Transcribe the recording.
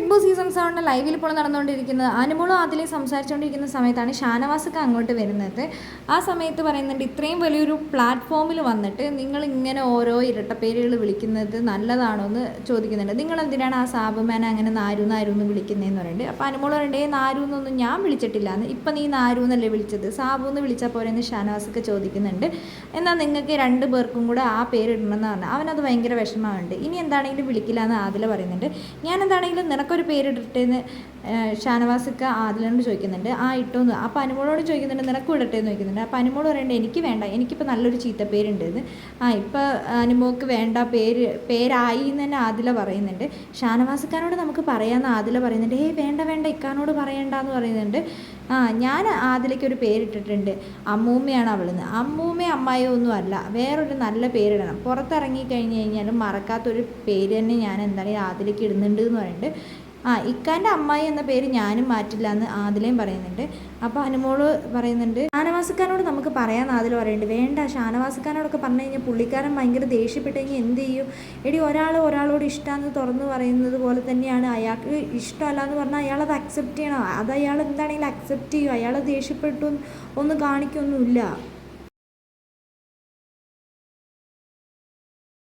Big boss season 7 ലൈവിൽ ഇപ്പോൾ നടന്നുകൊണ്ടിരിക്കുന്നത് അനുമോളും ആദിലയും സംസാരിച്ചുകൊണ്ടിരിക്കുന്ന സമയത്താണ് ഷാനവാസൊക്കെ അങ്ങോട്ട് വരുന്നത്. ആ സമയത്ത് പറയുന്നുണ്ട്, ഇത്രയും വലിയൊരു പ്ലാറ്റ്ഫോമിൽ വന്നിട്ട് നിങ്ങൾ ഇങ്ങനെ ഓരോ ഇരട്ടപ്പേരുകൾ വിളിക്കുന്നത് നല്ലതാണോ എന്ന് ചോദിക്കുന്നുണ്ട്. നിങ്ങൾ എന്തിനാണ് ആ സാബുമാനെ അങ്ങനെ നാരു എന്ന് വിളിക്കുന്നതെന്ന് പറയുന്നുണ്ട്. അപ്പോൾ അനുമോൾ പറയണ്ടേ, നാരു എന്നൊന്നും ഞാൻ വിളിച്ചിട്ടില്ല എന്ന്. ഇപ്പം നീ നാരു എന്നല്ലേ വിളിച്ചത്, സാബു എന്ന് വിളിച്ചാൽ പോരെന്ന് ഷാനവാസൊക്കെ ചോദിക്കുന്നുണ്ട്. എന്നാൽ നിങ്ങൾക്ക് 2 പേർക്കും കൂടെ ആ പേര് ഇടണമെന്ന് പറഞ്ഞാൽ അവനത് ഭയങ്കര വിഷമമുണ്ട്. ഇനി എന്താണെങ്കിലും വിളിക്കില്ല എന്ന് ആദില പറയുന്നുണ്ട്. ഞാൻ എന്താണെങ്കിലും നിനക്കൊരു പേരിടട്ടേന്ന് ഷാനവാസൊക്കെ ആദിലോട് ചോദിക്കുന്നുണ്ട്. ആ ഇട്ടോന്ന്. അപ്പോൾ അനുമോളോട് ചോദിക്കുന്നുണ്ട്, നിനക്കും ഇടട്ടെ എന്ന് ചോദിക്കുന്നുണ്ട്. അപ്പോൾ അനുമോൾ പറയേണ്ടത്, എനിക്ക് വേണ്ട, എനിക്കിപ്പോൾ നല്ലൊരു ചീത്തപ്പേരുണ്ട് എന്ന്. ഇപ്പോൾ അനുമോൾക്ക് വേണ്ട പേരായി എന്ന് തന്നെ ആദില പറയുന്നുണ്ട്. ഷാനവാസക്കാരോട് നമുക്ക് പറയാമെന്ന് ആദില പറയുന്നുണ്ട്. വേണ്ട ഇക്കാനോട് പറയണ്ടെന്ന് പറയുന്നുണ്ട്. ഞാൻ ആദിലയ്ക്ക് ഒരു പേരിട്ടിട്ടുണ്ട്, അമ്മൂമ്മയാണ് അവളെന്ന്. അമ്മൂമ്മ അമ്മായിയോ ഒന്നും അല്ല, വേറൊരു നല്ല പേരിടണം. പുറത്തിറങ്ങി കഴിഞ്ഞ് കഴിഞ്ഞാലും മറക്കാത്തൊരു പേര് തന്നെ ഞാൻ എന്താണ് ആദിലയ്ക്ക് ഇടുന്നുണ്ട് എന്ന് പറയുന്നുണ്ട്. ഇക്കാൻ്റെ അമ്മായി എന്ന പേര് ഞാനും മാറ്റില്ല എന്ന് ആദിലയും പറയുന്നുണ്ട്. അപ്പോൾ അനുമോള് പറയുന്നുണ്ട്, ഷാനവാസക്കാരനോട് നമുക്ക് പറയാമെന്ന് ആദില പറയുന്നുണ്ട്. വേണ്ട, ഷാനവാസക്കാരനോടൊക്കെ പറഞ്ഞു കഴിഞ്ഞാൽ പുള്ളിക്കാരൻ ഭയങ്കര ദേഷ്യപ്പെട്ട് കഴിഞ്ഞാൽ എന്ത് ചെയ്യും? ഒരാളോട് ഇഷ്ടമാണെന്ന് തുറന്ന് പറയുന്നത് പോലെ തന്നെയാണ് അയാൾക്ക് ഇഷ്ടമല്ല എന്ന് പറഞ്ഞാൽ അയാളത് അക്സെപ്റ്റ് ചെയ്യണം. അത് അയാൾ എന്താണെങ്കിലും അക്സെപ്റ്റ് ചെയ്യും. അയാൾ ദേഷ്യപ്പെട്ടു ഒന്നും കാണിക്കൊന്നുമില്ല.